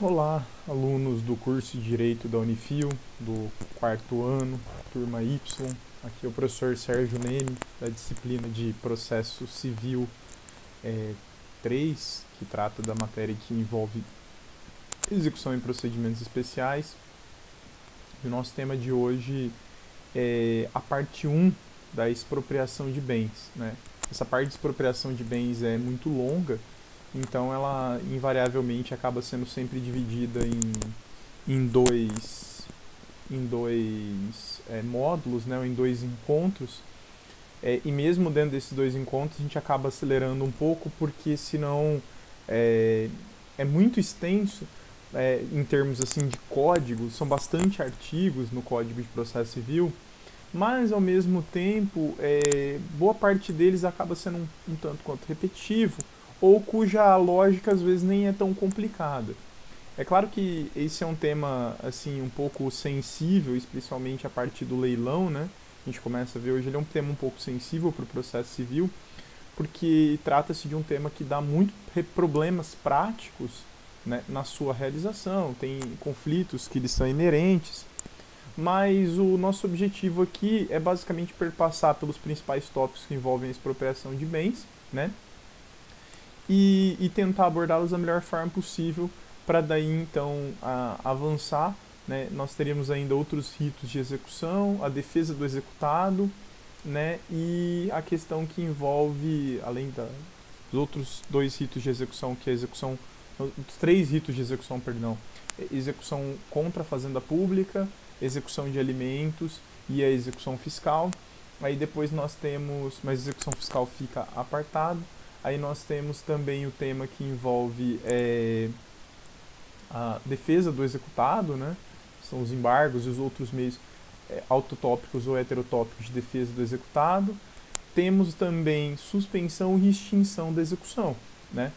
Olá, alunos do curso de Direito da Unifil, do quarto ano, turma Y. Aqui é o professor Sérgio Neme, da disciplina de Processo Civil 3, que trata da matéria que envolve execução em procedimentos especiais. E o nosso tema de hoje é a parte 1 da expropriação de bens, né? Essa parte de expropriação de bens é muito longa, então ela invariavelmente acaba sendo sempre dividida em dois módulos, né, ou em dois encontros. E mesmo dentro desses dois encontros a gente acaba acelerando um pouco, porque senão é, é muito extenso em termos assim de código, são bastante artigos no Código de Processo Civil, mas ao mesmo tempo boa parte deles acaba sendo um tanto quanto repetitivo, ou cuja lógica às vezes nem é tão complicada. É claro que esse é um tema assim um pouco sensível, especialmente a partir do leilão, né? A gente começa a ver hoje ele é um tema um pouco sensível para o processo civil, porque trata-se de um tema que dá muito problemas práticos, né, na sua realização, tem conflitos que eles são inerentes, mas o nosso objetivo aqui é basicamente perpassar pelos principais tópicos que envolvem a expropriação de bens, né? E tentar abordá-los da melhor forma possível para daí então avançar. Né? Nós teríamos ainda outros ritos de execução, a defesa do executado, né? E a questão que envolve, além dos outros dois ritos de execução, que é a execução, os três ritos de execução, perdão, execução contra a fazenda pública, execução de alimentos e a execução fiscal. Aí depois nós temos, mas a execução fiscal fica apartado. Aí nós temos também o tema que envolve a defesa do executado, né? São os embargos e os outros meios autotópicos ou heterotópicos de defesa do executado. Temos também suspensão e extinção da execução, né?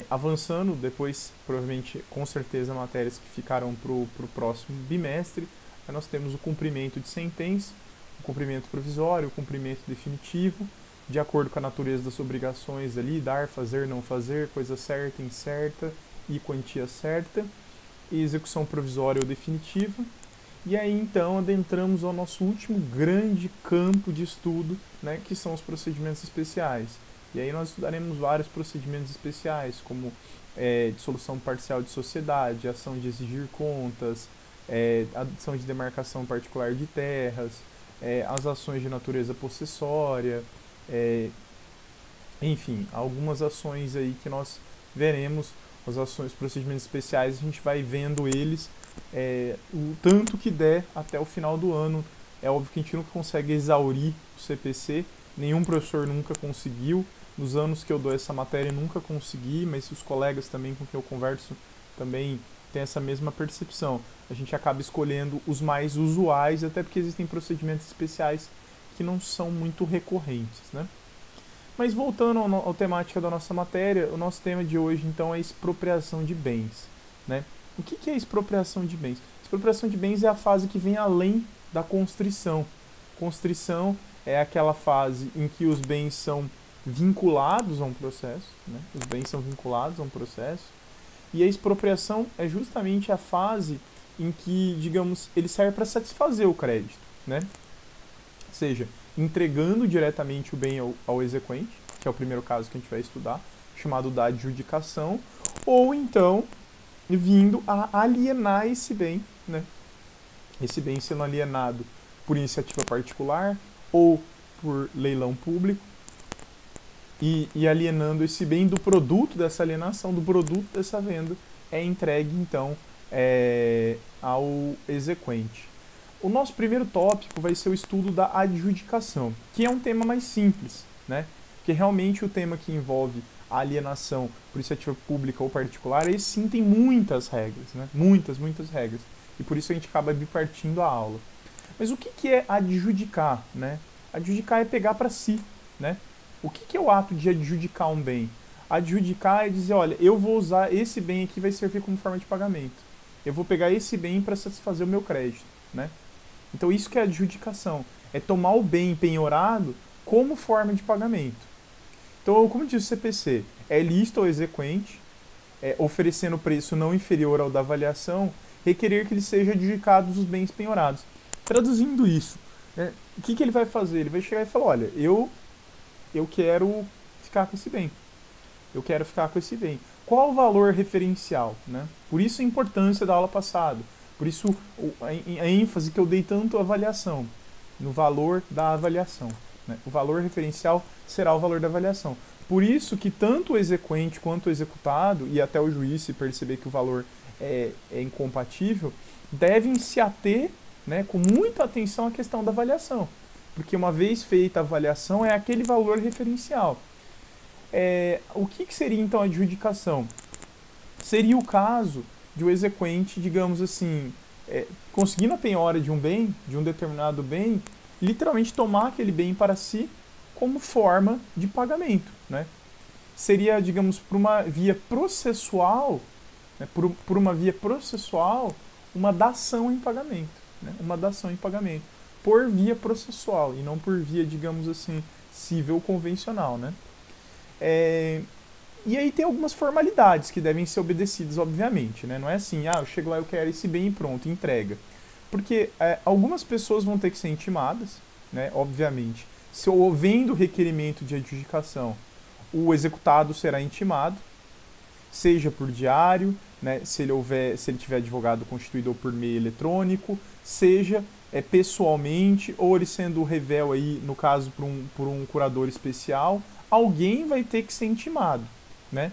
Avançando, depois, provavelmente, com certeza, matérias que ficarão para o próximo bimestre. Aí nós temos o cumprimento de sentença, o cumprimento provisório, o cumprimento definitivo, de acordo com a natureza das obrigações ali, dar, fazer, não fazer, coisa certa, incerta e quantia certa, e execução provisória ou definitiva. E aí então adentramos ao nosso último grande campo de estudo, né, que são os procedimentos especiais. E aí nós estudaremos vários procedimentos especiais, como dissolução parcial de sociedade, ação de exigir contas, ação de demarcação particular de terras, as ações de natureza possessória, é, enfim, algumas ações aí que nós veremos, as ações, procedimentos especiais, a gente vai vendo eles o tanto que der até o final do ano. É óbvio que a gente nunca consegue exaurir o CPC, nenhum professor nunca conseguiu, nos anos que eu dou essa matéria nunca consegui, mas os colegas também com quem eu converso também têm essa mesma percepção. A gente acaba escolhendo os mais usuais, até porque existem procedimentos especiais que não são muito recorrentes, né? Mas voltando ao temática da nossa matéria, o nosso tema de hoje então é expropriação de bens, né? O que é expropriação de bens? Expropriação de bens é a fase que vem além da constrição. Constrição é aquela fase em que os bens são vinculados a um processo, né? Os bens são vinculados a um processo. E a expropriação é justamente a fase em que, digamos, ele serve para satisfazer o crédito, né? Ou seja, entregando diretamente o bem ao exequente, que é o primeiro caso que a gente vai estudar, chamado da adjudicação, ou então vindo a alienar esse bem, né? Esse bem sendo alienado por iniciativa particular ou por leilão público, e alienando esse bem do produto dessa alienação, do produto dessa venda, é entregue então ao exequente. O nosso primeiro tópico vai ser o estudo da adjudicação, que é um tema mais simples, né? Porque realmente o tema que envolve a alienação por iniciativa pública ou particular, esse sim tem muitas regras, né? Muitas regras. E por isso a gente acaba bipartindo a aula. Mas o que é adjudicar, né? Adjudicar é pegar para si, né? O que é o ato de adjudicar um bem? Adjudicar é dizer, olha, eu vou usar esse bem aqui, vai servir como forma de pagamento. Eu vou pegar esse bem para satisfazer o meu crédito, né? Então isso que é adjudicação, é tomar o bem penhorado como forma de pagamento. Então, como diz o CPC, é lícito ao exequente oferecendo preço não inferior ao da avaliação, requerer que lhe sejam adjudicados os bens penhorados. Traduzindo isso, né, o que ele vai fazer? Ele vai chegar e falar, olha, eu quero ficar com esse bem. Eu quero ficar com esse bem. Qual o valor referencial? Né? Por isso a importância da aula passada. Por isso a ênfase que eu dei tanto à avaliação, no valor da avaliação. Né? O valor referencial será o valor da avaliação. Por isso que tanto o exequente quanto o executado, e até o juiz, se perceber que o valor é incompatível, devem se ater, né, com muita atenção à questão da avaliação. Porque uma vez feita a avaliação, é aquele valor referencial. O que seria então a adjudicação? Seria o caso de o exequente, digamos assim, conseguindo a penhora de um bem, de um determinado bem, literalmente tomar aquele bem para si como forma de pagamento. Né? Seria, digamos, por uma via processual, né, por uma via processual, uma dação em pagamento. Né? Uma dação em pagamento. Por via processual e não por via, digamos assim, civil convencional. Né? E aí tem algumas formalidades que devem ser obedecidas, obviamente. Né? Não é assim, eu chego lá, eu quero esse bem e pronto, entrega. Porque algumas pessoas vão ter que ser intimadas, né? Obviamente. Se houvendo requerimento de adjudicação, o executado será intimado, seja por diário, né? se ele tiver advogado constituído ou por meio eletrônico, seja pessoalmente, ou ele sendo revel aí, no caso, por um curador especial, alguém vai ter que ser intimado, né?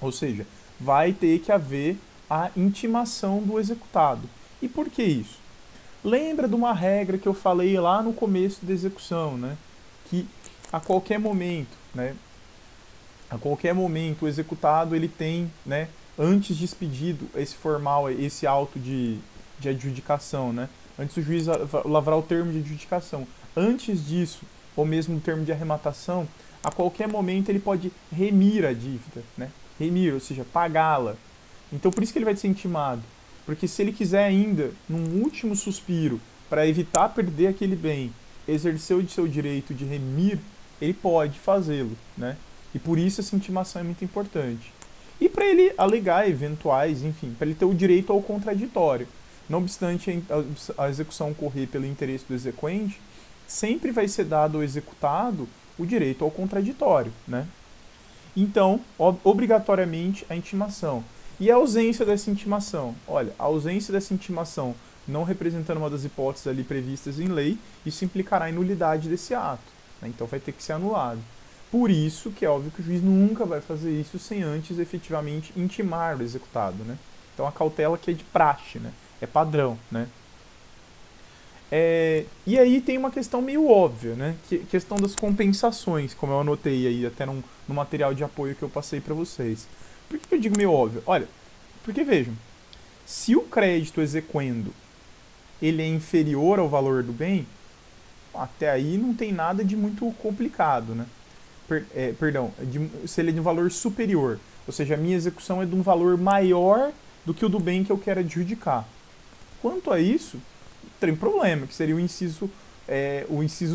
Ou seja, vai ter que haver a intimação do executado. E por que isso? Lembra de uma regra que eu falei lá no começo da execução, né? Que a qualquer momento, né? A qualquer momento o executado ele tem, né? Antes de expedido esse formal, esse auto de adjudicação, né? Antes do juiz lavrar o termo de adjudicação. Antes disso, ou mesmo o termo de arrematação, a qualquer momento ele pode remir a dívida, né? Remir, ou seja, pagá-la. Então por isso que ele vai ser intimado. Porque se ele quiser ainda, num último suspiro, para evitar perder aquele bem, exercer o seu direito de remir, ele pode fazê-lo, né? E por isso essa intimação é muito importante. E para ele alegar eventuais, enfim, para ele ter o direito ao contraditório. Não obstante a execução ocorrer pelo interesse do exequente, sempre vai ser dado ao executado o direito ao contraditório, né? Então, obrigatoriamente, a intimação. E a ausência dessa intimação? Olha, a ausência dessa intimação não representando uma das hipóteses ali previstas em lei, isso implicará em nulidade desse ato. Né? Então vai ter que ser anulado. Por isso que é óbvio que o juiz nunca vai fazer isso sem antes efetivamente intimar o executado. Né? Então a cautela que é de praxe, né? É padrão. Né? E aí tem uma questão meio óbvia, né? Questão das compensações, como eu anotei aí até no material de apoio que eu passei para vocês. Por que eu digo meio óbvio? Olha, porque vejam, se o crédito exequendo ele é inferior ao valor do bem, até aí não tem nada de muito complicado, né? Se ele é de um valor superior, ou seja, a minha execução é de um valor maior do que o do bem que eu quero adjudicar. Quanto a isso, tem problema, que seria o inciso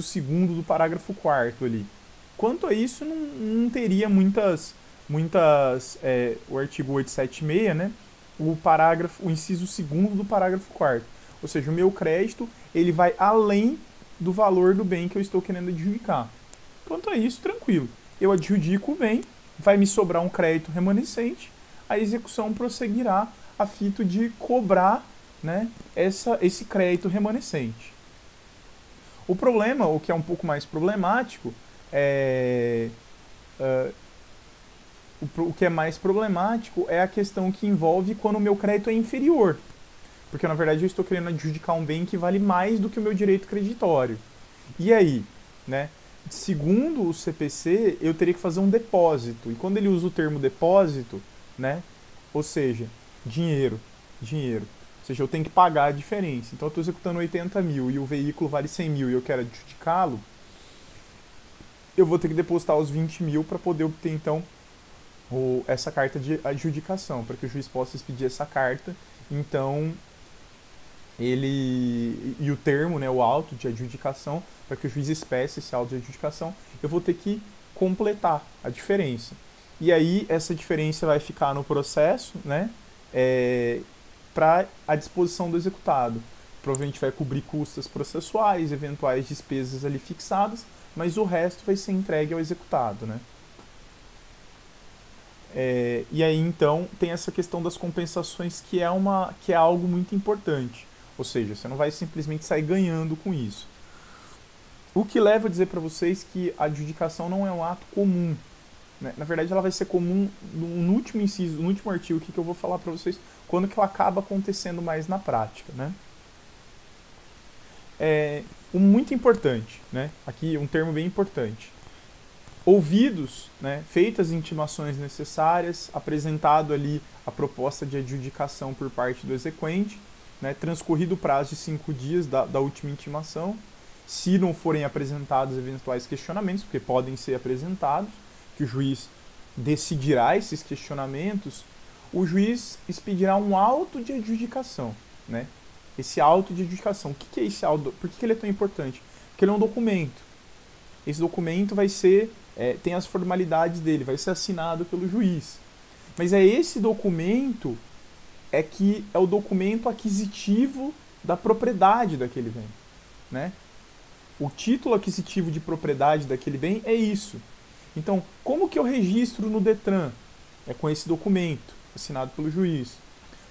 segundo do parágrafo 4º ali. Quanto a isso, não teria o artigo 876, né? O inciso segundo do parágrafo 4º. Ou seja, o meu crédito ele vai além do valor do bem que eu estou querendo adjudicar. Quanto a isso, tranquilo. Eu adjudico o bem, vai me sobrar um crédito remanescente, a execução prosseguirá a fito de cobrar, né, esse crédito remanescente. O problema, o que é um pouco mais problemático, o que é mais problemático é a questão que envolve quando o meu crédito é inferior. Porque, na verdade, eu estou querendo adjudicar um bem que vale mais do que o meu direito creditório. E aí, né? Segundo o CPC, eu teria que fazer um depósito. E quando ele usa o termo depósito, né? Ou seja, dinheiro. Ou seja, eu tenho que pagar a diferença. Então, eu estou executando 80 mil e o veículo vale 100 mil e eu quero adjudicá-lo, eu vou ter que depositar os 20 mil para poder obter, então, essa carta de adjudicação, para que o juiz possa expedir essa carta. Então, e o termo, né, o auto de adjudicação, para que o juiz espece esse auto de adjudicação, eu vou ter que completar a diferença. e aí essa diferença vai ficar no processo, né, para a disposição do executado. Provavelmente vai cobrir custas processuais, eventuais despesas ali fixadas, mas o resto vai ser entregue ao executado, né? E aí então tem essa questão das compensações que é algo muito importante. Ou seja, você não vai simplesmente sair ganhando com isso. O que leva a dizer para vocês que a adjudicação não é um ato comum. Né? Na verdade, ela vai ser comum no último inciso, no último artigo que eu vou falar para vocês, quando que ela acaba acontecendo mais na prática. Né? Muito importante, né? Aqui um termo bem importante. Ouvidos, né, feitas as intimações necessárias, apresentado ali a proposta de adjudicação por parte do exequente, né, transcorrido o prazo de 5 dias da última intimação, se não forem apresentados eventuais questionamentos, porque podem ser apresentados, que o juiz decidirá esses questionamentos, o juiz expedirá um auto de adjudicação, né? Esse auto de adjudicação, o que é esse auto? Por que ele é tão importante? Porque ele é um documento. Esse documento vai ser tem as formalidades dele, vai ser assinado pelo juiz. Mas é esse documento que é o documento aquisitivo da propriedade daquele bem. Né? O título aquisitivo de propriedade daquele bem é isso. Então, como que eu registro no Detran? É com esse documento, assinado pelo juiz.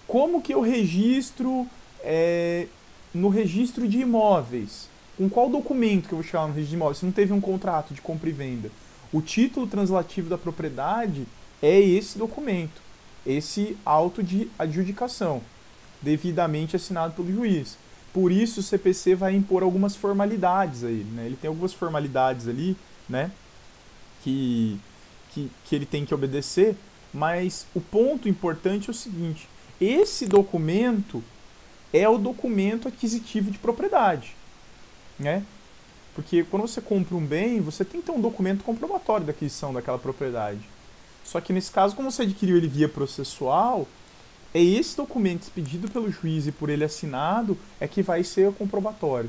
Como que eu registro no registro de imóveis? Com qual documento que eu vou chegar no registro de imóveis? Se não teve um contrato de compra e venda. O título translativo da propriedade é esse documento, esse auto de adjudicação, devidamente assinado pelo juiz. Por isso o CPC vai impor algumas formalidades a ele. Né? Ele tem algumas formalidades ali, né, que ele tem que obedecer, mas o ponto importante é o seguinte: esse documento é o documento aquisitivo de propriedade. Né? Porque quando você compra um bem, você tem que ter um documento comprobatório da aquisição daquela propriedade. Só que nesse caso, como você adquiriu ele via processual, é esse documento expedido pelo juiz e por ele assinado que vai ser o comprobatório.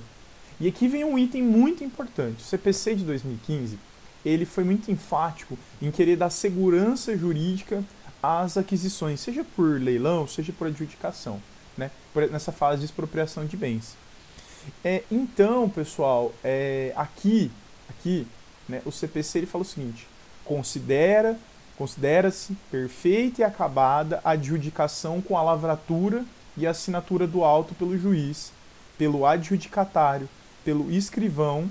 E aqui vem um item muito importante. O CPC de 2015, ele foi muito enfático em querer dar segurança jurídica às aquisições, seja por leilão, seja por adjudicação, né? Nessa fase de expropriação de bens. Então, pessoal, aqui né, o CPC ele fala o seguinte: considera-se perfeita e acabada a adjudicação com a lavratura e a assinatura do auto pelo juiz, pelo adjudicatário, pelo escrivão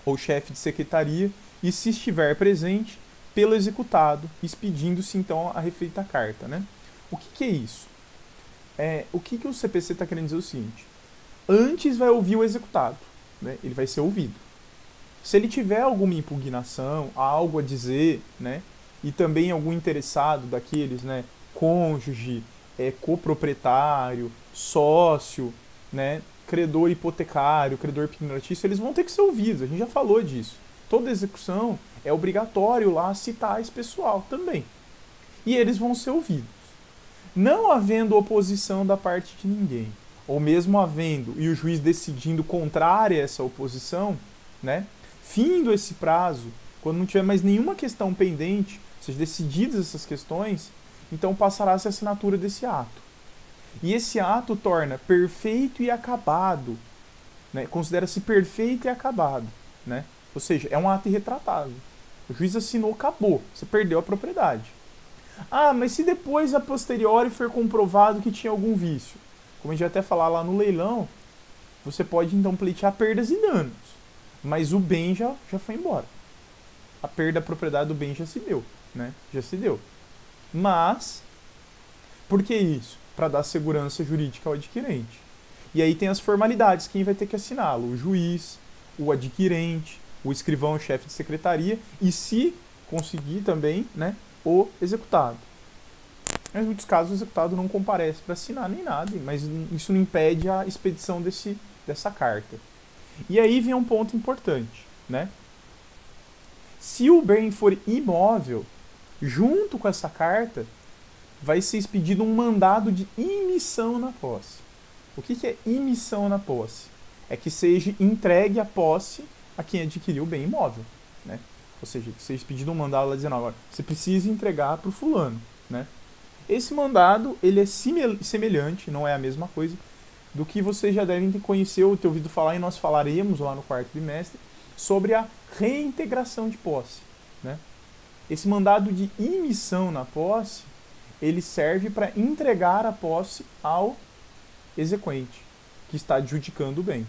ou chefe de secretaria e, se estiver presente, pelo executado, expedindo-se então a refeita carta. Né? O que é isso? O que o CPC está querendo dizer? O seguinte: antes vai ouvir o executado, né? Ele vai ser ouvido. Se ele tiver alguma impugnação, algo a dizer, né? E também algum interessado daqueles, né? Cônjuge, coproprietário, sócio, né? Credor hipotecário, credor penhoratício, eles vão ter que ser ouvidos. A gente já falou disso. Toda execução é obrigatório lá citar esse pessoal também. E eles vão ser ouvidos. Não havendo oposição da parte de ninguém, ou mesmo havendo, e o juiz decidindo contrária a essa oposição, né, findo esse prazo, quando não tiver mais nenhuma questão pendente, ou seja, decididas essas questões, então passará-se a assinatura desse ato. E esse ato torna perfeito e acabado, né, considera-se perfeito e acabado. Né, ou seja, é um ato irretratável. O juiz assinou, acabou, você perdeu a propriedade. Ah, mas se depois, a posteriori, for comprovado que tinha algum vício, como a gente vai até falar lá no leilão, você pode então pleitear perdas e danos. Mas o bem já foi embora. A perda da propriedade do bem já se deu. Né? Já se deu. Mas, por que isso? Para dar segurança jurídica ao adquirente. E aí tem as formalidades, quem vai ter que assiná-lo? O juiz, o adquirente, o escrivão, o chefe de secretaria e, se conseguir também, né, o executado. Em muitos casos o executado não comparece para assinar nem nada, mas isso não impede a expedição dessa carta. E aí vem um ponto importante, né? Se o bem for imóvel, junto com essa carta, vai ser expedido um mandado de imissão na posse. O que é imissão na posse? É que seja entregue a posse a quem adquiriu o bem imóvel. Né? Ou seja, que seja pedido um mandado lá dizendo, agora, você precisa entregar para o fulano, né? Esse mandado, ele é semelhante, não é a mesma coisa, do que vocês já devem conhecer ou ter ouvido falar, e nós falaremos lá no quarto trimestre, sobre a reintegração de posse, né? Esse mandado de imissão na posse, ele serve para entregar a posse ao exequente, que está adjudicando o bem.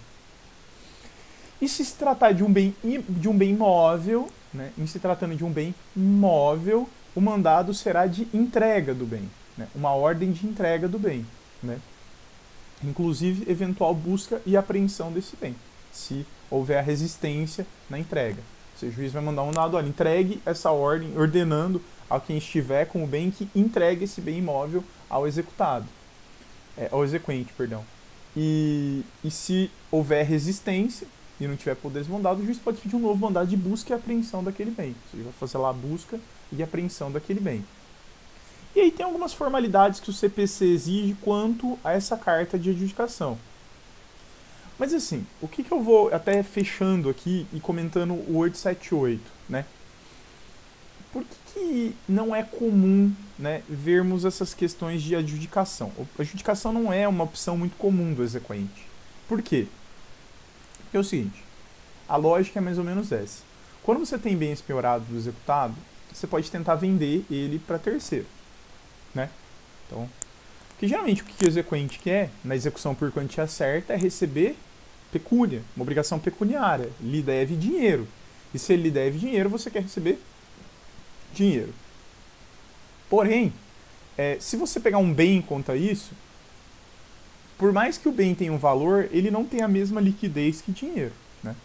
E se tratar de um bem móvel, né, em se tratando de um bem móvel, o mandado será de entrega do bem, né, uma ordem de entrega do bem, né, inclusive eventual busca e apreensão desse bem, se houver a resistência na entrega. Ou seja, o juiz vai mandar um mandado, olha, entregue essa ordem, ordenando a quem estiver com o bem que entregue esse bem imóvel ao executado, ao exequente, perdão. E se houver resistência e não tiver poderes mandados, o juiz pode pedir um novo mandado de busca e apreensão daquele bem. Ou seja, vai fazer lá a busca e apreensão daquele bem. E aí tem algumas formalidades que o CPC exige quanto a essa carta de adjudicação. Mas assim, o que eu vou até fechando aqui e comentando o 878, né? Por que não é comum, né, vermos essas questões de adjudicação? A adjudicação não é uma opção muito comum do exequente. Por quê? Porque é o seguinte, a lógica é mais ou menos essa. Quando você tem bem penhorado do executado, você pode tentar vender ele para terceiro, né? Então, porque geralmente o que o exequente quer na execução por quantia certa é receber pecúnia, uma obrigação pecuniária. Lhe deve dinheiro. E se ele lhe deve dinheiro, você quer receber dinheiro. Porém, se você pegar um bem contra isso, por mais que o bem tenha um valor, ele não tem a mesma liquidez que dinheiro, né?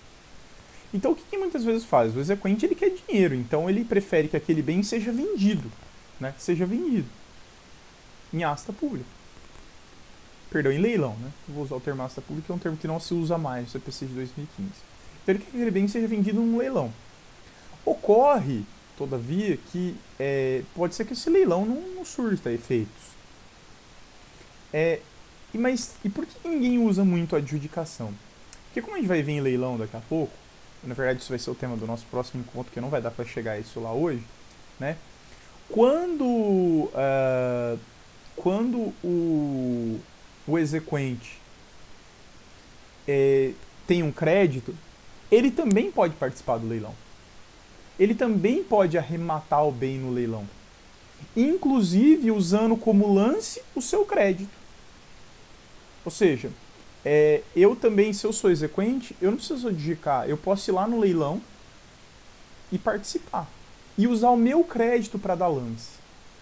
Então o que muitas vezes faz? O exequente ele quer dinheiro, então ele prefere que aquele bem seja vendido, né? Seja vendido em asta pública. Perdão, em leilão, né? Eu vou usar o termo asta pública, que é um termo que não se usa mais no CPC de 2015. Então ele quer que aquele bem seja vendido num leilão. Ocorre, todavia, que pode ser que esse leilão não surta efeitos. E por que ninguém usa muito a adjudicação? Porque como a gente vai ver em leilão daqui a pouco, na verdade isso vai ser o tema do nosso próximo encontro, que não vai dar para chegar a isso lá hoje, né? Quando o exequente tem um crédito, ele também pode participar do leilão. Ele também pode arrematar o bem no leilão, inclusive usando como lance o seu crédito. Ou seja, eu também, se eu sou exequente, eu não preciso adjudicar, eu posso ir lá no leilão e participar. E usar o meu crédito para dar lance.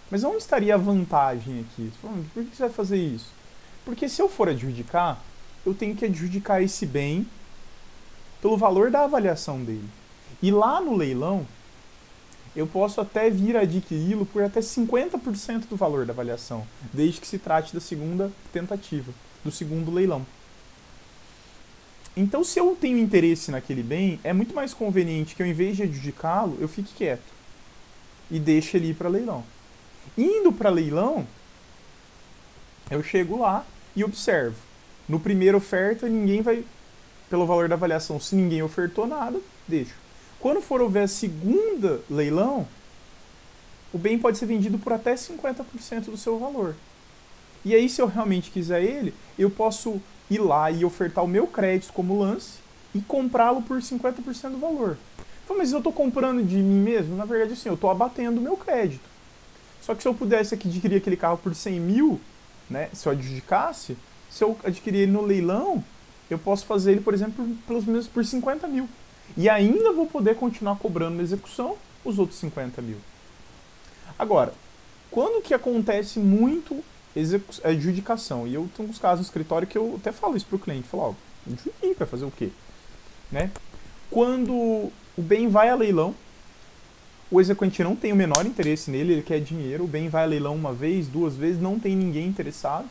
Mas onde estaria a vantagem aqui? Por que você vai fazer isso? Porque se eu for adjudicar, eu tenho que adjudicar esse bem pelo valor da avaliação dele. E lá no leilão, eu posso até vir a adquiri-lo por até 50% do valor da avaliação, desde que se trate da segunda tentativa, do segundo leilão. Então, se eu tenho interesse naquele bem, é muito mais conveniente que, ao invés de adjudicá-lo, eu fique quieto e deixe ele ir para leilão. Indo para leilão, eu chego lá e observo. No primeiro oferta, ninguém vai, pelo valor da avaliação, se ninguém ofertou nada, deixo. Quando for houver a segunda leilão, o bem pode ser vendido por até 50% do seu valor. E aí, se eu realmente quiser ele, eu posso ir lá e ofertar o meu crédito como lance e comprá-lo por 50% do valor. Mas eu estou comprando de mim mesmo? Na verdade, assim, eu estou abatendo o meu crédito. Só que se eu pudesse adquirir aquele carro por 100 mil, né, se eu adjudicasse, se eu adquirir ele no leilão, eu posso fazer ele, por exemplo, por 50 mil. E ainda vou poder continuar cobrando na execução os outros 50 mil. Agora, quando que acontece muito adjudicação? E eu tenho uns casos no escritório que eu até falo isso para o cliente. Falo, adjudica, vai fazer o quê? Né? Quando o bem vai a leilão, o exequente não tem o menor interesse nele, ele quer dinheiro, o bem vai a leilão uma vez, duas vezes, não tem ninguém interessado,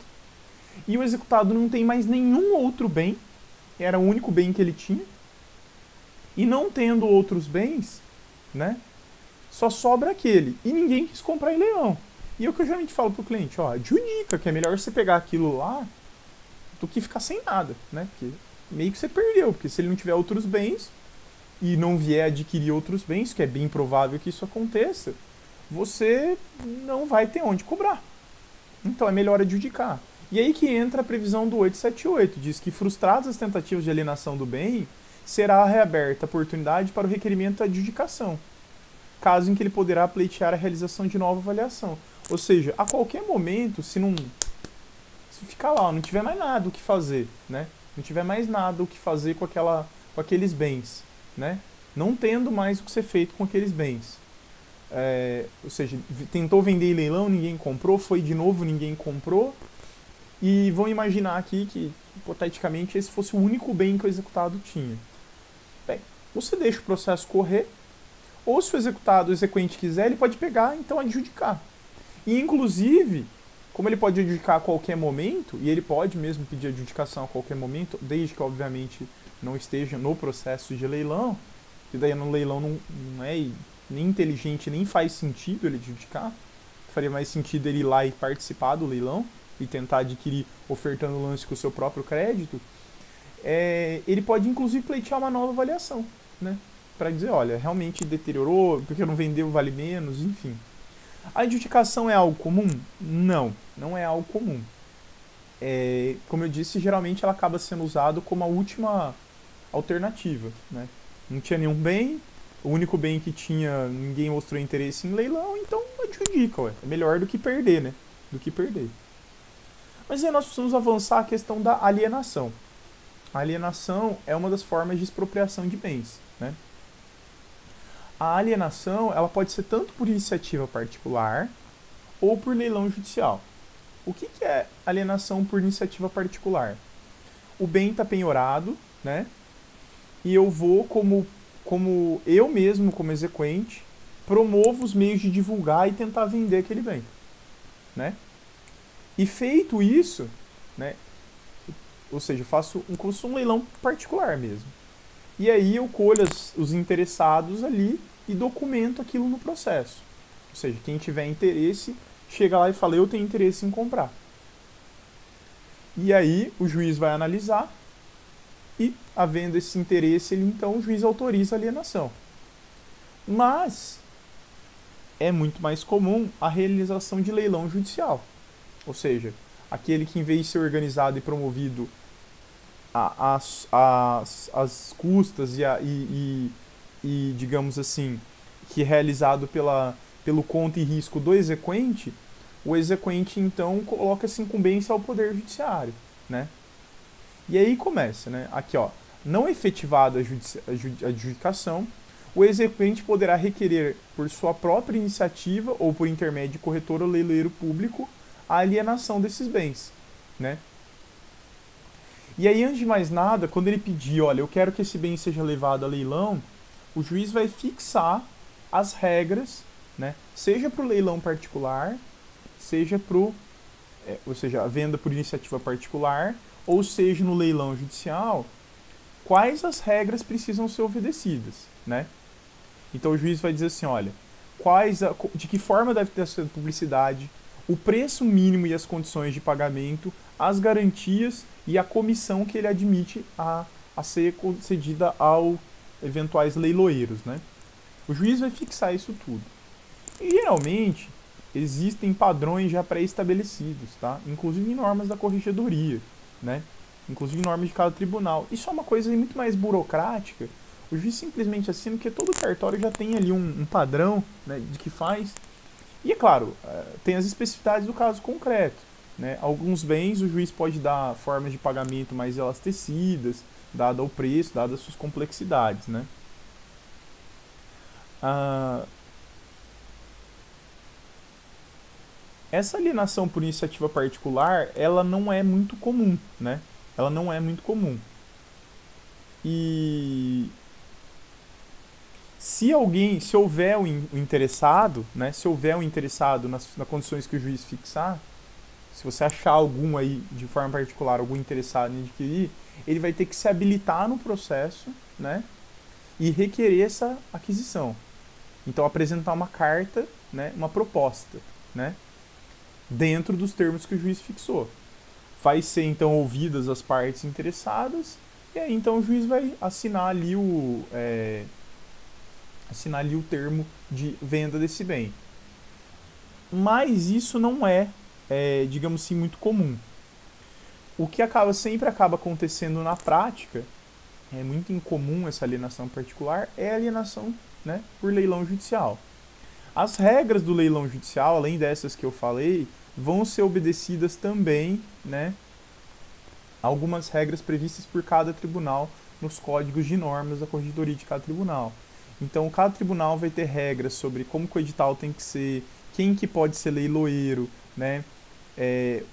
e o executado não tem mais nenhum outro bem, era o único bem que ele tinha, e não tendo outros bens, né, só sobra aquele, e ninguém quis comprar em leilão. E é o que eu geralmente falo pro cliente, ó, adjudica, que é melhor você pegar aquilo lá do que ficar sem nada, né, porque meio que você perdeu, porque se ele não tiver outros bens, e não vier adquirir outros bens, que é bem provável que isso aconteça, você não vai ter onde cobrar. Então é melhor adjudicar. E aí que entra a previsão do 878, diz que frustradas as tentativas de alienação do bem, será reaberta a oportunidade para o requerimento da adjudicação, caso em que ele poderá pleitear a realização de nova avaliação. Ou seja, a qualquer momento, se ficar lá, não tiver mais nada o que fazer, né? Não tiver mais nada o que fazer com aqueles bens, né? Não tendo mais o que ser feito com aqueles bens. Ou seja, tentou vender em leilão, ninguém comprou, foi de novo, ninguém comprou. E vão imaginar aqui que, hipoteticamente, esse fosse o único bem que o executado tinha. Bem, você deixa o processo correr, ou se o exequente quiser, ele pode pegar, então adjudicar. E, inclusive, como ele pode adjudicar a qualquer momento, e ele pode mesmo pedir adjudicação a qualquer momento, desde que, obviamente, não esteja no processo de leilão, que daí no leilão não é nem inteligente, nem faz sentido ele adjudicar, faria mais sentido ele ir lá e participar do leilão, e tentar adquirir ofertando o lance com o seu próprio crédito, ele pode inclusive pleitear uma nova avaliação, né? Para dizer, olha, realmente deteriorou, porque não vendeu vale menos, enfim. A adjudicação é algo comum? Não, não é algo comum. Como eu disse, geralmente ela acaba sendo usada como a última alternativa, né? Não tinha nenhum bem, o único bem que tinha, ninguém mostrou interesse em leilão, então adjudica, ué. É melhor do que perder, né? Do que perder. Mas aí nós precisamos avançar a questão da alienação. A alienação é uma das formas de expropriação de bens, né? A alienação ela pode ser tanto por iniciativa particular ou por leilão judicial. O que é alienação por iniciativa particular? O bem está penhorado, né? E eu vou, como eu mesmo, como exequente, promovo os meios de divulgar e tentar vender aquele bem, né? E feito isso, né? Ou seja, eu faço um leilão particular mesmo. E aí eu colho os interessados ali e documento aquilo no processo. Ou seja, quem tiver interesse, chega lá e fala, eu tenho interesse em comprar. E aí o juiz vai analisar e, havendo esse interesse, então o juiz autoriza a alienação. Mas é muito mais comum a realização de leilão judicial. Ou seja, aquele que, em vez de ser organizado e promovido às custas e, digamos assim, que é realizado pelo conta e risco do exequente, o exequente, então, coloca essa incumbência ao Poder Judiciário, né? E aí começa, né? Aqui, ó, não efetivada a adjudicação, o exequente poderá requerer, por sua própria iniciativa ou por intermédio de corretor ou leiloeiro público, a alienação desses bens, né? E aí, antes de mais nada, quando ele pedir, olha, eu quero que esse bem seja levado a leilão, o juiz vai fixar as regras, né? Seja para o leilão particular, seja ou seja, a venda por iniciativa particular, ou seja, no leilão judicial, quais as regras precisam ser obedecidas, né? Então o juiz vai dizer assim, olha, de que forma deve ter essa publicidade, o preço mínimo e as condições de pagamento, as garantias e a comissão que ele admite a ser concedida aos eventuais leiloeiros, né? O juiz vai fixar isso tudo. E geralmente existem padrões já pré-estabelecidos, tá? Inclusive em normas da corregedoria, né? Inclusive em normas de cada tribunal. Isso é uma coisa muito mais burocrática. O juiz simplesmente assina, porque todo cartório já tem ali um padrão, né, de que faz. E é claro, tem as especificidades do caso concreto, né? Alguns bens o juiz pode dar formas de pagamento mais elastecidas, dado o preço, dado as suas complexidades, né? Essa alienação por iniciativa particular, ela não é muito comum, né? Ela não é muito comum. E se houver um interessado, né? Se houver um interessado nas condições que o juiz fixar, se você achar algum aí de forma particular, algum interessado em adquirir, ele vai ter que se habilitar no processo, né? E requerer essa aquisição. Então apresentar uma carta, né? Uma proposta, né? Dentro dos termos que o juiz fixou. Vai ser então ouvidas as partes interessadas E aí então o juiz vai assinar ali o termo de venda desse bem. Mas isso não digamos assim, muito comum. O que sempre acaba acontecendo na prática, é muito incomum essa alienação particular, é a alienação, né, por leilão judicial. As regras do leilão judicial, além dessas que eu falei, vão ser obedecidas também, né, algumas regras previstas por cada tribunal nos códigos de normas da corregedoria de cada tribunal. Então, cada tribunal vai ter regras sobre como que o edital tem que ser, quem que pode ser leiloeiro, né,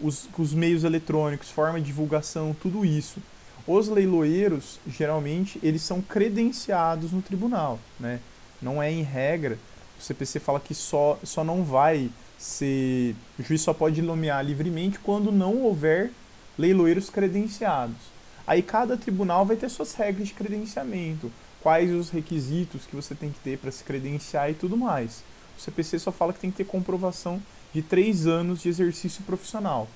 os meios eletrônicos, forma de divulgação, tudo isso. Os leiloeiros, geralmente, eles são credenciados no tribunal, né? Não é em regra. O CPC fala que só não vai ser... O juiz só pode nomear livremente quando não houver leiloeiros credenciados. Aí cada tribunal vai ter suas regras de credenciamento, quais os requisitos que você tem que ter para se credenciar e tudo mais. O CPC só fala que tem que ter comprovação de 3 anos de exercício profissional.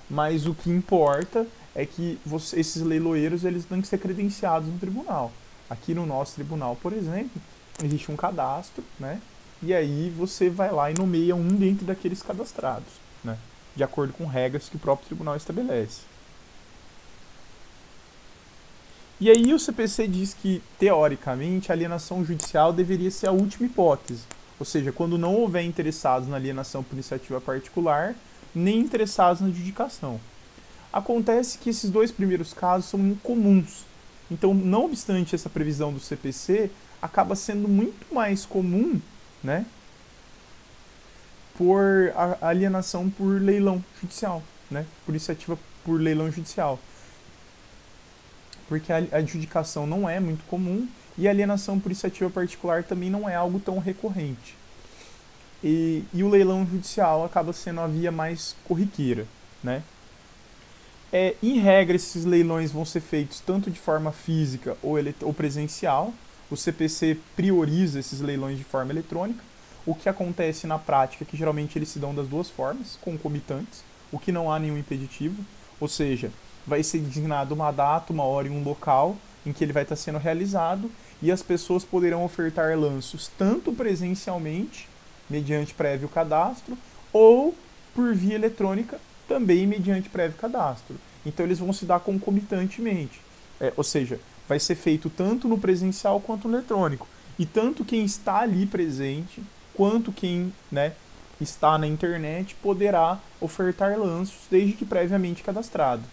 Mas o que importa é que esses leiloeiros eles têm que ser credenciados no tribunal. Aqui no nosso tribunal, por exemplo, existe um cadastro, né? E aí você vai lá e nomeia um dentro daqueles cadastrados, né? De acordo com regras que o próprio tribunal estabelece. E aí o CPC diz que, teoricamente, a alienação judicial deveria ser a última hipótese. Ou seja, quando não houver interessados na alienação por iniciativa particular, nem interessados na adjudicação. Acontece que esses dois primeiros casos são incomuns. Então, não obstante essa previsão do CPC, acaba sendo muito mais comum, né, por alienação por leilão judicial, né, por iniciativa por leilão judicial. Porque a adjudicação não é muito comum e a alienação por iniciativa particular também não é algo tão recorrente. E o leilão judicial acaba sendo a via mais corriqueira, né? Em regra, esses leilões vão ser feitos tanto de forma física ou presencial. O CPC prioriza esses leilões de forma eletrônica. O que acontece na prática é que geralmente eles se dão das duas formas, concomitantes, o que não há nenhum impeditivo. Ou seja, vai ser designado uma data, uma hora e um local em que ele vai estar sendo realizado e as pessoas poderão ofertar lanços tanto presencialmente, mediante prévio cadastro, ou por via eletrônica, também mediante prévio cadastro. Então eles vão se dar concomitantemente. Ou seja, vai ser feito tanto no presencial quanto no eletrônico. E tanto quem está ali presente, quanto quem, né, está na internet, poderá ofertar lanços, desde que previamente cadastrado.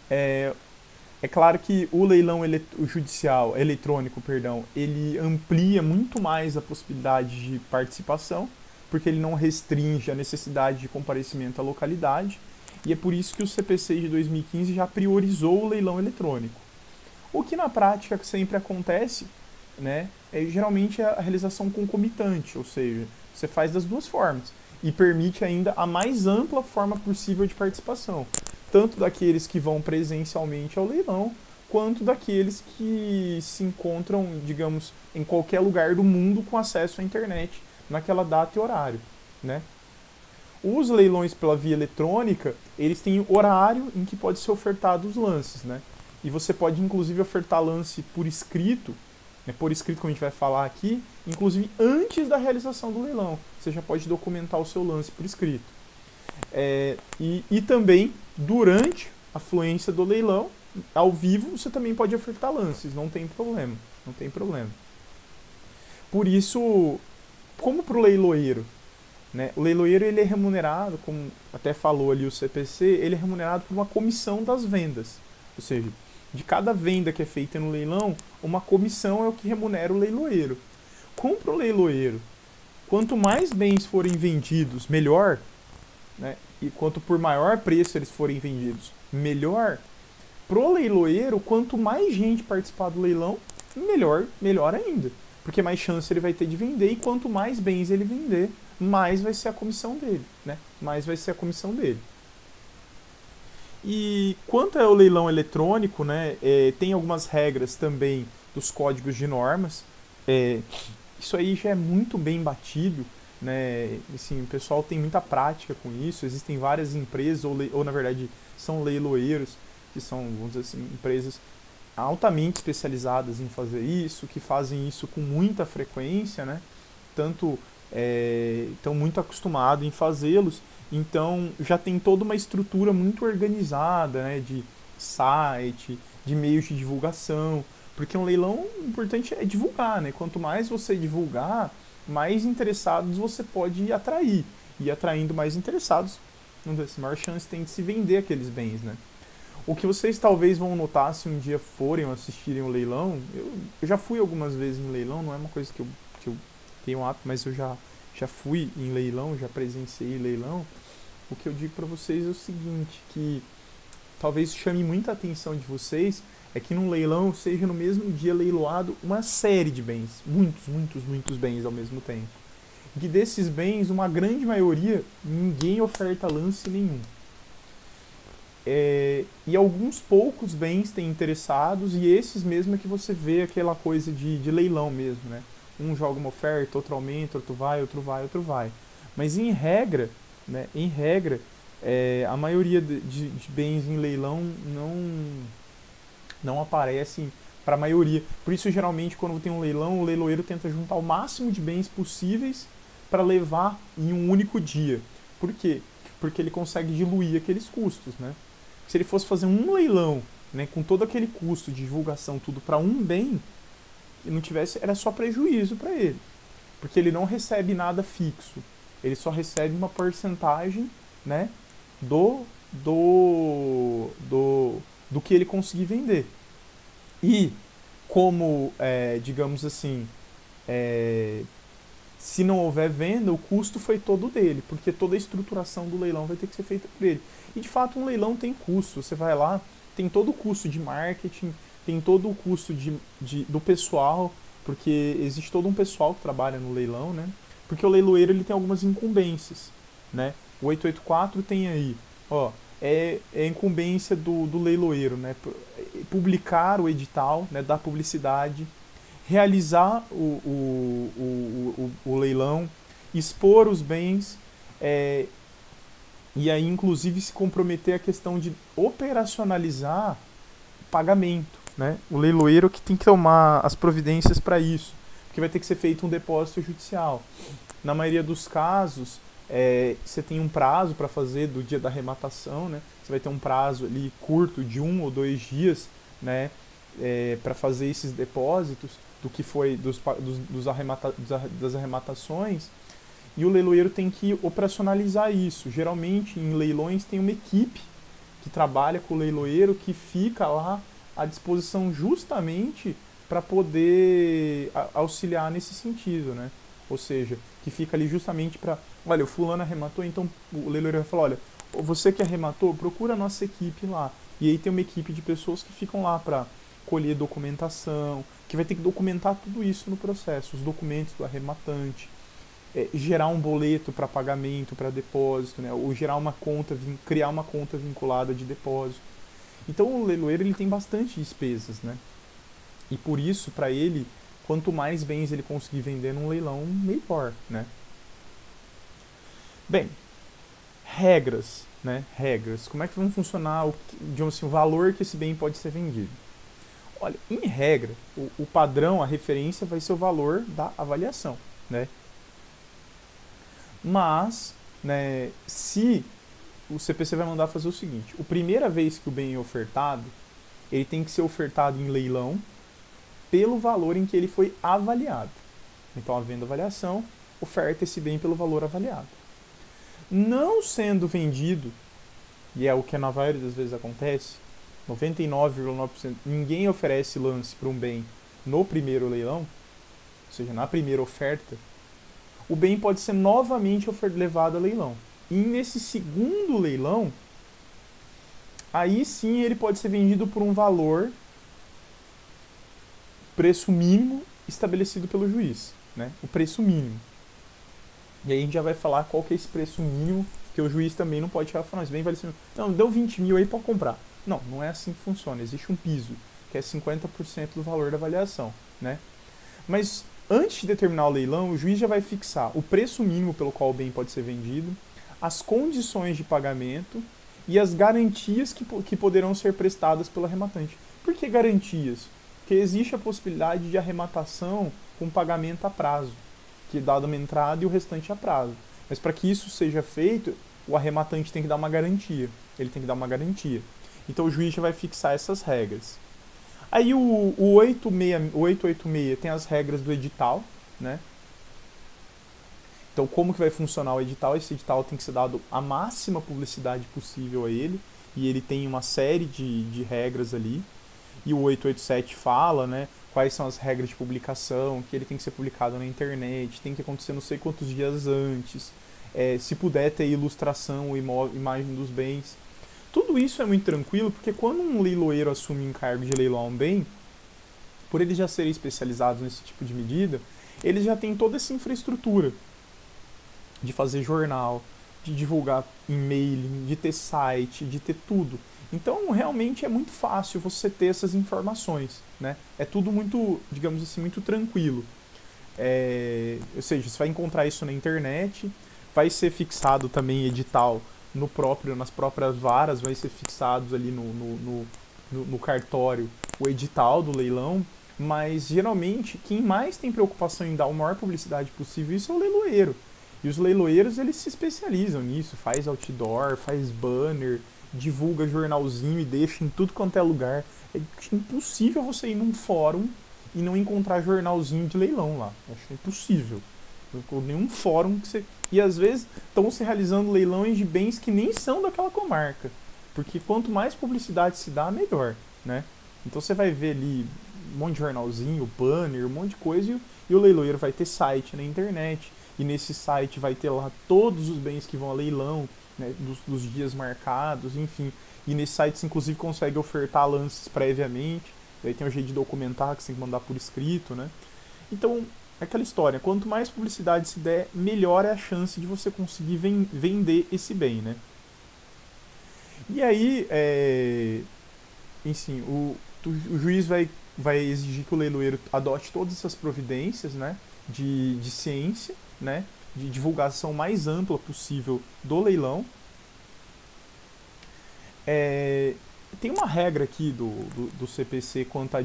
É claro que o leilão judicial, eletrônico, perdão, ele amplia muito mais a possibilidade de participação, porque ele não restringe a necessidade de comparecimento à localidade, e é por isso que o CPC de 2015 já priorizou o leilão eletrônico. O que na prática sempre acontece, né, geralmente a realização concomitante, ou seja, você faz das duas formas e permite ainda a mais ampla forma possível de participação, tanto daqueles que vão presencialmente ao leilão, quanto daqueles que se encontram, digamos, em qualquer lugar do mundo com acesso à internet naquela data e horário, né? Os leilões pela via eletrônica, eles têm horário em que pode ser ofertado os lances, né? E você pode, inclusive, ofertar lance por escrito, né? Por escrito, como a gente vai falar aqui, inclusive antes da realização do leilão. Você já pode documentar o seu lance por escrito. E também, durante a fluência do leilão, ao vivo, você também pode ofertar lances, não tem problema. Não tem problema. Por isso, como para o leiloeiro, né? O leiloeiro ele é remunerado, como até falou ali o CPC, ele é remunerado por uma comissão das vendas. Ou seja, de cada venda que é feita no leilão, uma comissão é o que remunera o leiloeiro. Como para o leiloeiro, quanto mais bens forem vendidos, melhor, né? E quanto por maior preço eles forem vendidos, melhor. Pro leiloeiro, quanto mais gente participar do leilão, melhor ainda. Porque mais chance ele vai ter de vender, e quanto mais bens ele vender, mais vai ser a comissão dele, né? Mais vai ser a comissão dele. E quanto ao leilão eletrônico, né, tem algumas regras também dos códigos de normas. Isso aí já é muito bem batido, né? Assim, o pessoal tem muita prática com isso. Existem várias empresas, ou na verdade são leiloeiros, que são, vamos dizer assim, empresas altamente especializadas em fazer isso, que fazem isso com muita frequência, né? Tanto estão muito acostumados em fazê-los, então já tem toda uma estrutura muito organizada, né? De site, de meios de divulgação, porque um leilão, o importante é divulgar, né? Quanto mais você divulgar, mais interessados você pode atrair, e atraindo mais interessados, maior chance tem de se vender aqueles bens, né? O que vocês talvez vão notar se um dia forem ou assistirem um leilão, eu já fui algumas vezes em leilão, não é uma coisa que eu tenho hábito, mas eu já fui em leilão, já presenciei leilão. O que eu digo para vocês é o seguinte, que talvez chame muita atenção de vocês, é que num leilão seja no mesmo dia leiloado uma série de bens, muitos bens ao mesmo tempo. E que desses bens, uma grande maioria, ninguém oferta lance nenhum. E alguns poucos bens têm interessados, e esses mesmo é que você vê aquela coisa de leilão mesmo, né? Um joga uma oferta, outro aumenta, outro vai, outro vai, outro vai. Mas em regra, né, a maioria de bens em leilão não aparecem para a maioria. Por isso, geralmente, quando tem um leilão, o leiloeiro tenta juntar o máximo de bens possíveis para levar em um único dia. Por quê? Porque ele consegue diluir aqueles custos, né? Se ele fosse fazer um leilão, né, com todo aquele custo de divulgação, tudo para um bem, e não tivesse, era só prejuízo para ele. Porque ele não recebe nada fixo. Ele só recebe uma porcentagem, né, do que ele conseguir vender. E como, digamos assim, se não houver venda, o custo foi todo dele, porque toda a estruturação do leilão vai ter que ser feita por ele. E de fato um leilão tem custo, você vai lá, tem todo o custo de marketing, tem todo o custo do pessoal, porque existe todo um pessoal que trabalha no leilão, né? Porque o leiloeiro ele tem algumas incumbências, né? O 884 tem aí, ó, é incumbência do leiloeiro, né? Publicar o edital, né? Dar publicidade, realizar o leilão, expor os bens, e aí inclusive se comprometer a questão de operacionalizar o pagamento, né? O leiloeiro que tem que tomar as providências para isso, porque vai ter que ser feito um depósito judicial. Na maioria dos casos, você tem um prazo para fazer do dia da arrematação, né? Você vai ter um prazo ali curto de 1 ou 2 dias, né? Para fazer esses depósitos do que foi das arrematações, e o leiloeiro tem que operacionalizar isso. Geralmente em leilões tem uma equipe que trabalha com o leiloeiro, que fica lá à disposição justamente para poder auxiliar nesse sentido, né? Ou seja, que fica ali justamente para, olha, o fulano arrematou, então o leiloeiro vai falar, olha, você que arrematou, procura a nossa equipe lá. E aí tem uma equipe de pessoas que ficam lá para colher documentação, que vai ter que documentar tudo isso no processo, os documentos do arrematante, gerar um boleto para pagamento, para depósito, né? Ou gerar uma conta, criar uma conta vinculada de depósito. Então o leiloeiro ele tem bastante despesas, né? E por isso, para ele, quanto mais bens ele conseguir vender num leilão, melhor, né? Bem, regras, né? Regras. Como é que vão funcionar digamos assim, o valor que esse bem pode ser vendido? Olha, em regra, o padrão, a referência vai ser o valor da avaliação, né? Mas, né, se o CPC vai mandar fazer o seguinte, a primeira vez que o bem é ofertado, ele tem que ser ofertado em leilão pelo valor em que ele foi avaliado. Então, havendo avaliação, oferta esse bem pelo valor avaliado. Não sendo vendido, e é o que na maioria das vezes acontece, 99,9%, ninguém oferece lance para um bem no primeiro leilão, ou seja, na primeira oferta, o bem pode ser novamente levado a leilão. E nesse segundo leilão, aí sim ele pode ser vendido por um valor, preço mínimo estabelecido pelo juiz, né? O preço mínimo. E aí a gente já vai falar qual que é esse preço mínimo, que o juiz também não pode chegar e falar, esse bem vale assim, não, deu 20 mil aí para comprar. Não, não é assim que funciona. Existe um piso, que é 50% do valor da avaliação, né? Mas antes de determinar o leilão, o juiz já vai fixar o preço mínimo pelo qual o bem pode ser vendido, as condições de pagamento e as garantias que poderão ser prestadas pelo arrematante. Por que garantias? Porque existe a possibilidade de arrematação com pagamento a prazo, que é dado uma entrada e o restante a prazo. Mas para que isso seja feito, o arrematante tem que dar uma garantia. Ele tem que dar uma garantia. Então o juiz já vai fixar essas regras. Aí o 886 tem as regras do edital, né? Então como que vai funcionar o edital? Esse edital tem que ser dado a máxima publicidade possível a ele, e ele tem uma série de regras ali. E o 887 fala, né, quais são as regras de publicação, que ele tem que ser publicado na internet, tem que acontecer não sei quantos dias antes, se puder ter ilustração ou imagem dos bens. Tudo isso é muito tranquilo, porque quando um leiloeiro assume o encargo de leiloar um bem, por eles já serem especializados nesse tipo de medida, eles já têm toda essa infraestrutura de fazer jornal, de divulgar e-mail, de ter site, de ter tudo. Então, realmente é muito fácil você ter essas informações, né? É tudo muito, digamos assim, muito tranquilo. Ou seja, você vai encontrar isso na internet, vai ser fixado também edital nas próprias varas, vai ser fixados ali no cartório o edital do leilão, mas geralmente quem mais tem preocupação em dar a maior publicidade possível isso é o leiloeiro. E os leiloeiros eles se especializam nisso, faz outdoor, faz banner, divulga jornalzinho e deixa em tudo quanto é lugar. É impossível você ir num fórum e não encontrar jornalzinho de leilão lá. Acho impossível. Nenhum fórum que você... E às vezes estão se realizando leilões de bens que nem são daquela comarca. Porque quanto mais publicidade se dá, melhor, né? Então você vai ver ali um monte de jornalzinho, banner, um monte de coisa, e o leiloeiro vai ter site na internet. E nesse site vai ter lá todos os bens que vão a leilão, né, dos dias marcados, enfim. E nesse site você inclusive consegue ofertar lances previamente. Aí tem um jeito de documentar que você tem que mandar por escrito, né? Então, é aquela história, quanto mais publicidade se der, melhor é a chance de você conseguir vender esse bem, né? E aí, enfim, o juiz vai exigir que o leiloeiro adote todas essas providências, né, de ciência, né, de divulgação mais ampla possível do leilão. Tem uma regra aqui do CPC quanto a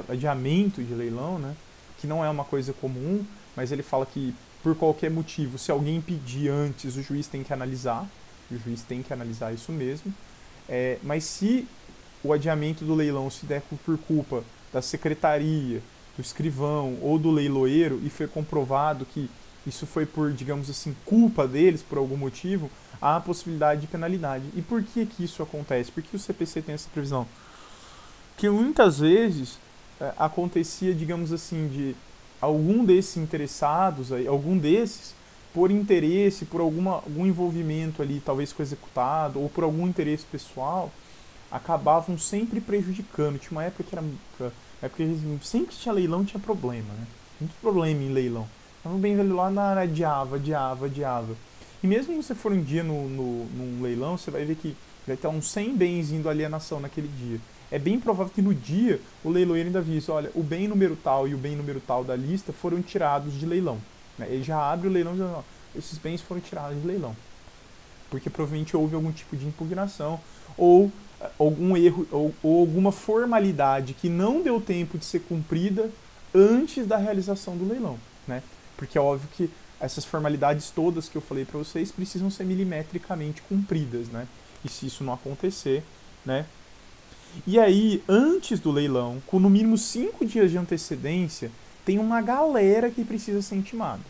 adiamento de leilão, né, que não é uma coisa comum, mas ele fala que por qualquer motivo, se alguém pedir antes, o juiz tem que analisar. O juiz tem que analisar isso mesmo. Mas se o adiamento do leilão se der por culpa da secretaria, do escrivão ou do leiloeiro e foi comprovado que isso foi por, digamos assim, culpa deles por algum motivo, há a possibilidade de penalidade. E por que isso acontece? Por que o CPC tem essa previsão? Que muitas vezes acontecia, digamos assim, de algum desses interessados, algum desses, por interesse, por algum envolvimento ali, talvez com o executado, ou por algum interesse pessoal, acabavam sempre prejudicando. Tinha uma época que sempre que tinha leilão tinha problema, né? Muito problema em leilão. Então, bem lá adiava. E mesmo se você for um dia num leilão, você vai ver que vai ter uns 100 bens indo à alienação naquele dia. É bem provável que no dia o leiloeiro ainda avise, olha, o bem número tal e o bem número tal da lista foram tirados de leilão. Ele já abre o leilão e diz, ó, esses bens foram tirados de leilão. Porque provavelmente houve algum tipo de impugnação ou algum erro ou alguma formalidade que não deu tempo de ser cumprida antes da realização do leilão, né? Porque é óbvio que essas formalidades todas que eu falei para vocês precisam ser milimetricamente cumpridas, né? E se isso não acontecer, né? E aí, antes do leilão, com no mínimo 5 dias de antecedência, tem uma galera que precisa ser intimada.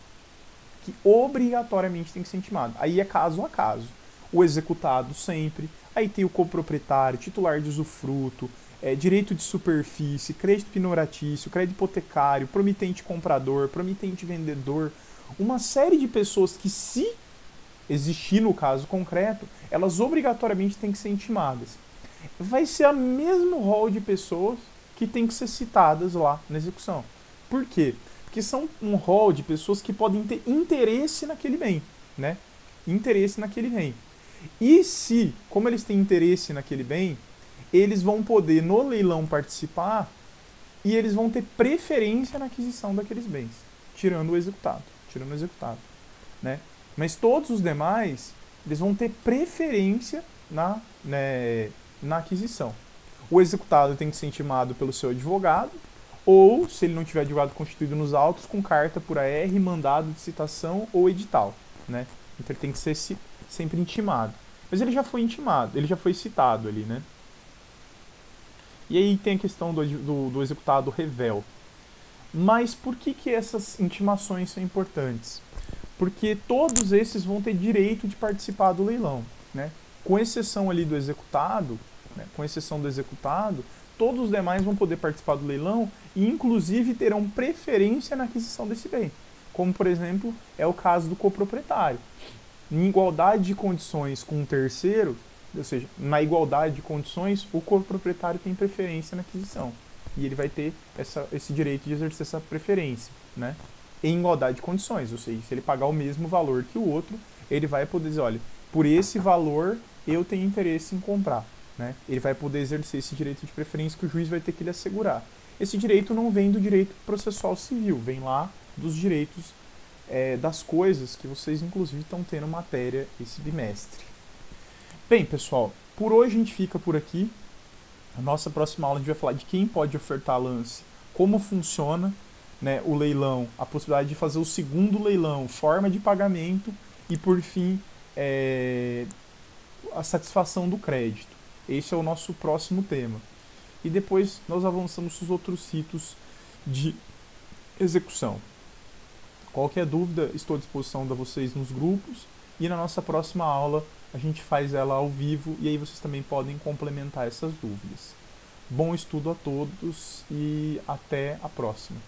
Que obrigatoriamente tem que ser intimada. Aí é caso a caso. O executado sempre, aí tem o coproprietário, titular de usufruto, direito de superfície, crédito pinoratício, crédito hipotecário, promitente comprador, promitente vendedor. Uma série de pessoas que, se existir no caso concreto, elas obrigatoriamente têm que ser intimadas. Vai ser o mesmo rol de pessoas que tem que ser citadas lá na execução. Por quê? Porque são um rol de pessoas que podem ter interesse naquele bem, né? Interesse naquele bem. E se, como eles têm interesse naquele bem, eles vão poder no leilão participar e eles vão ter preferência na aquisição daqueles bens, tirando o executado, né? Mas todos os demais, eles vão ter preferência na aquisição. O executado tem que ser intimado pelo seu advogado, ou, se ele não tiver advogado constituído nos autos, com carta por AR, mandado de citação ou edital, né? Então ele tem que ser sempre intimado. Mas ele já foi intimado, ele já foi citado ali, né? E aí tem a questão do executado revel. Mas por que essas intimações são importantes? Porque todos esses vão ter direito de participar do leilão, né? Com exceção ali do executado, né? Com exceção do executado, todos os demais vão poder participar do leilão e inclusive terão preferência na aquisição desse bem. Como, por exemplo, é o caso do coproprietário. Em igualdade de condições com um terceiro, ou seja, na igualdade de condições, o coproprietário tem preferência na aquisição. E ele vai ter esse direito de exercer essa preferência, né? Em igualdade de condições, ou seja, se ele pagar o mesmo valor que o outro, ele vai poder dizer, olha, por esse valor eu tenho interesse em comprar, né? Ele vai poder exercer esse direito de preferência que o juiz vai ter que lhe assegurar. Esse direito não vem do direito processual civil, vem lá dos direitos das coisas que vocês inclusive estão tendo matéria esse bimestre. Bem, pessoal, por hoje a gente fica por aqui. Na nossa próxima aula a gente vai falar de quem pode ofertar lance, como funciona, né, o leilão, a possibilidade de fazer o segundo leilão, forma de pagamento e, por fim, a satisfação do crédito. Esse é o nosso próximo tema. E depois nós avançamos os outros ritos de execução. Qualquer dúvida, estou à disposição de vocês nos grupos e na nossa próxima aula a gente faz ela ao vivo e aí vocês também podem complementar essas dúvidas. Bom estudo a todos e até a próxima.